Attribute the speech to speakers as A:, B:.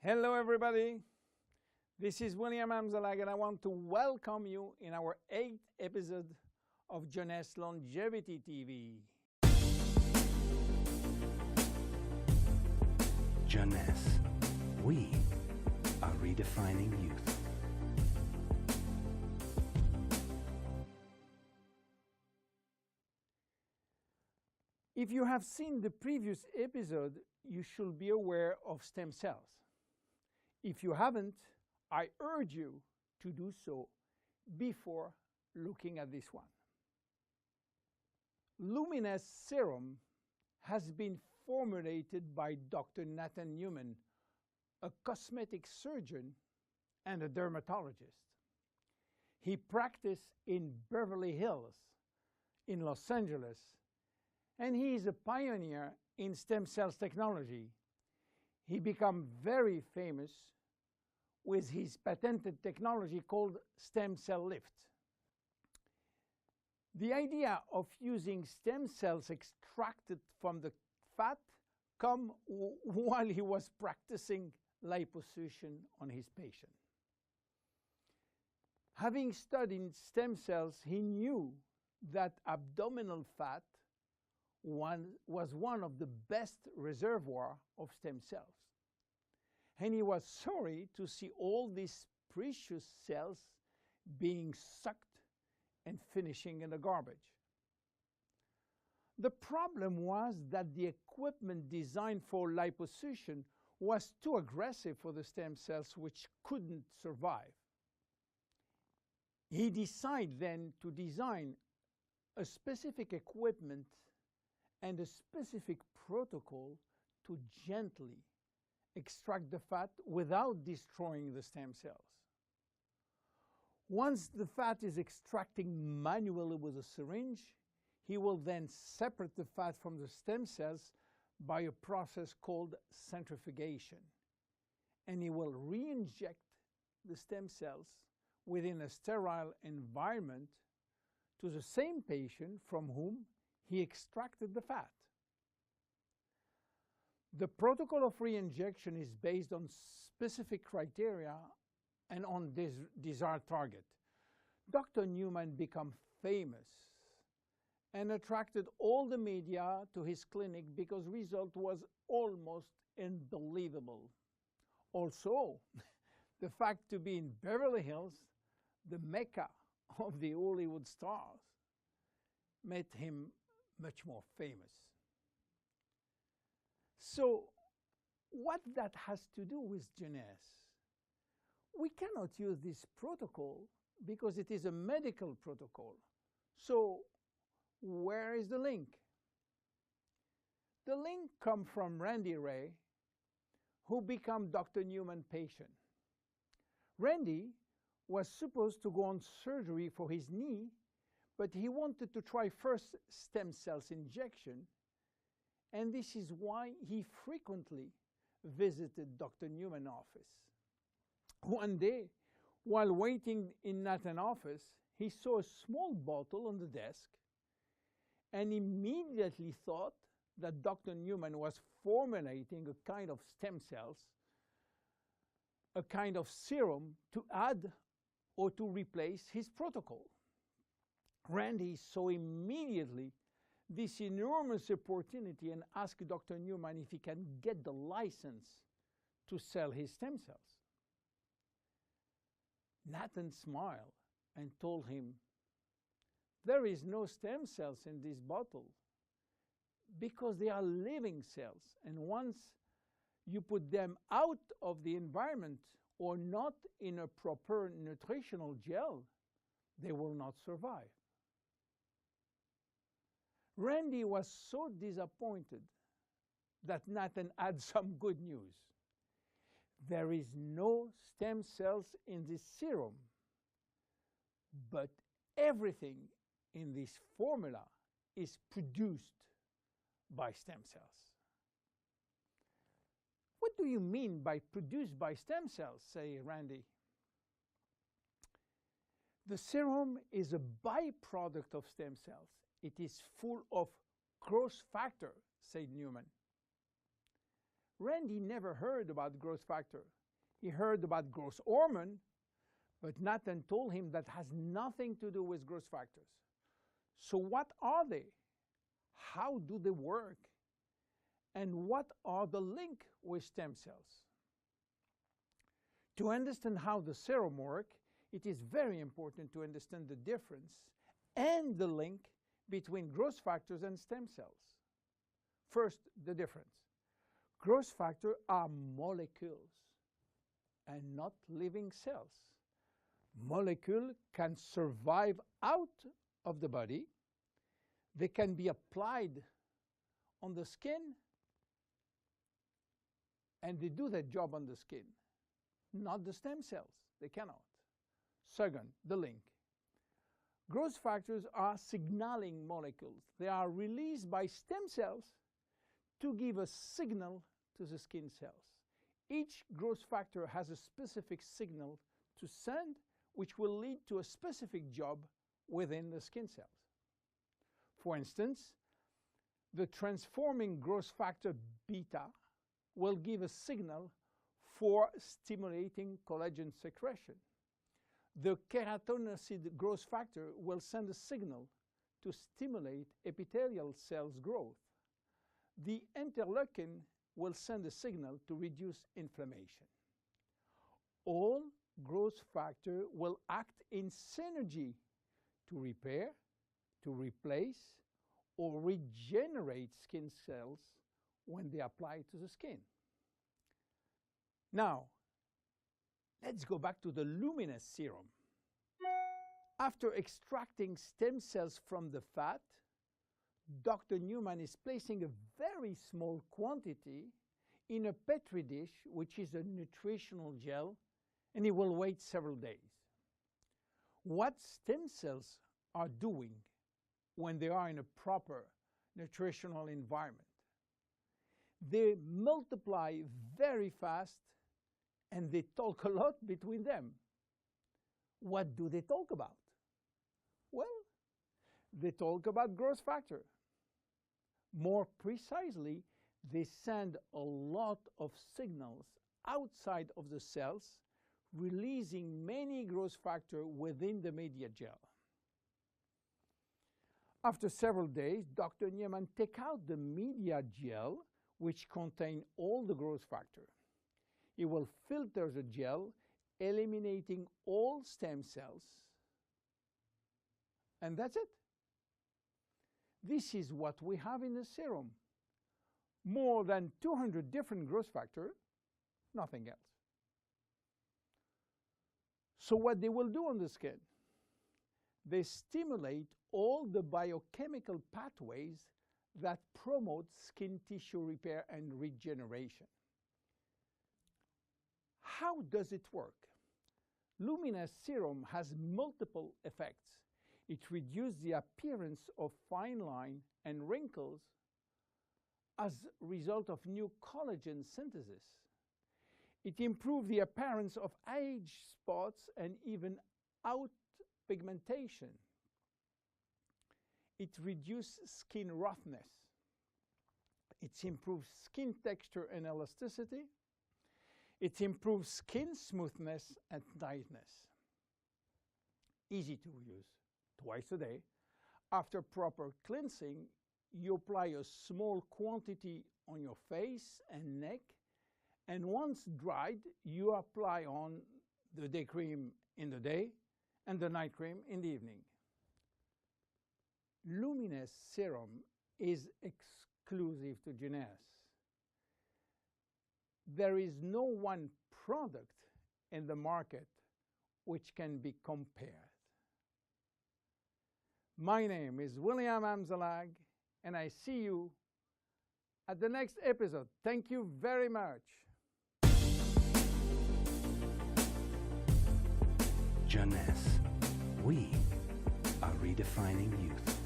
A: Hello everybody, this is William Amzalag and I want to welcome you in our 8th episode of Jeunesse Longevity TV.
B: Jeunesse, we are redefining youth.
A: If you have seen the previous episode, you should be aware of stem cells. If you haven't, I urge you to do so before looking at this one. Luminesce serum has been formulated by Dr. Nathan Newman, a cosmetic surgeon and a dermatologist. He practiced in Beverly Hills, in Los Angeles, and he is a pioneer in stem cells technology. He became very famous with his patented technology called stem cell lift. The idea of using stem cells extracted from the fat came while he was practicing liposuction on his patient. Having studied stem cells, he knew that abdominal fat was one of the best reservoirs of stem cells. And he was sorry to see all these precious cells being sucked and finishing in the garbage. The problem was that the equipment designed for liposuction was too aggressive for the stem cells, which couldn't survive. He decided then to design a specific equipment and a specific protocol to gently extract the fat without destroying the stem cells. Once the fat is extracted manually with a syringe, he will then separate the fat from the stem cells by a process called centrifugation. And he will re-inject the stem cells within a sterile environment to the same patient from whom he extracted the fat. The protocol of re-injection is based on specific criteria and on this desired target. Dr. Newman became famous and attracted all the media to his clinic because the result was almost unbelievable. Also, the fact to be in Beverly Hills, the mecca of the Hollywood stars, made him much more famous. So, what that has to do with Jeunesse? We cannot use this protocol because it is a medical protocol. So, where is the link? The link comes from Randy Ray, who became Dr. Newman's patient. Randy was supposed to go on surgery for his knee, but he wanted to try first stem cells injection, and this is why he frequently visited Dr. Newman's office. One day, while waiting in Nathan's office, he saw a small bottle on the desk and immediately thought that Dr. Newman was formulating a kind of stem cells, a kind of serum to add or to replace his protocol. Randy saw immediately this enormous opportunity and asked Dr. Newman if he can get the license to sell his stem cells. Nathan smiled and told him, "There is no stem cells in this bottle because they are living cells, and once you put them out of the environment or not in a proper nutritional gel, they will not survive." Randy was so disappointed that Nathan had some good news. There is no stem cells in this serum, but everything in this formula is produced by stem cells. What do you mean by produced by stem cells, say Randy? The serum is a byproduct of stem cells. It is full of growth factor, said Newman. Randy never heard about growth factor. He heard about growth hormone, but Nathan told him that has nothing to do with growth factors. So what are they? How do they work? And what are the link with stem cells? To understand how the serum works, it is very important to understand the difference and the link between growth factors and stem cells. First, the difference. Growth factors are molecules and not living cells. Molecules can survive out of the body. They can be applied on the skin, and they do their job on the skin. Not the stem cells. They cannot. Second, the link. Growth factors are signaling molecules. They are released by stem cells to give a signal to the skin cells. Each growth factor has a specific signal to send, which will lead to a specific job within the skin cells. For instance, the transforming growth factor beta will give a signal for stimulating collagen secretion. The keratinocyte growth factor will send a signal to stimulate epithelial cells growth. The interleukin will send a signal to reduce inflammation. All growth factors will act in synergy to repair, to replace, or regenerate skin cells when they apply to the skin. Now, let's go back to the Luminesce serum. After extracting stem cells from the fat, Dr. Newman is placing a very small quantity in a Petri dish, which is a nutritional gel, and he will wait several days. What stem cells are doing when they are in a proper nutritional environment? They multiply very fast, and they talk a lot between them. What do they talk about? Well, they talk about growth factor. More precisely, they send a lot of signals outside of the cells, releasing many growth factors within the media gel. After several days, Dr. Newman takes out the media gel, which contains all the growth factor. He will filter the gel, eliminating all stem cells, and that's it. This is what we have in the serum. More than 200 different growth factors, nothing else. So what they will do on the skin? They stimulate all the biochemical pathways that promote skin tissue repair and regeneration. How does it work? Luminesce serum has multiple effects. It reduces the appearance of fine lines and wrinkles as a result of new collagen synthesis. It improves the appearance of age spots and even out pigmentation. It reduces skin roughness. It improves skin texture and elasticity. It improves skin smoothness and tightness. Easy to use. Twice a day. After proper cleansing, you apply a small quantity on your face and neck, and once dried, you apply on the day cream in the day and the night cream in the evening. Luminesce serum is exclusive to Jeunesse. There is no one product in the market which can be compared. My name is William Amzalag, and I see you at the next episode. Thank you very much.
B: Jeunesse. We are redefining youth.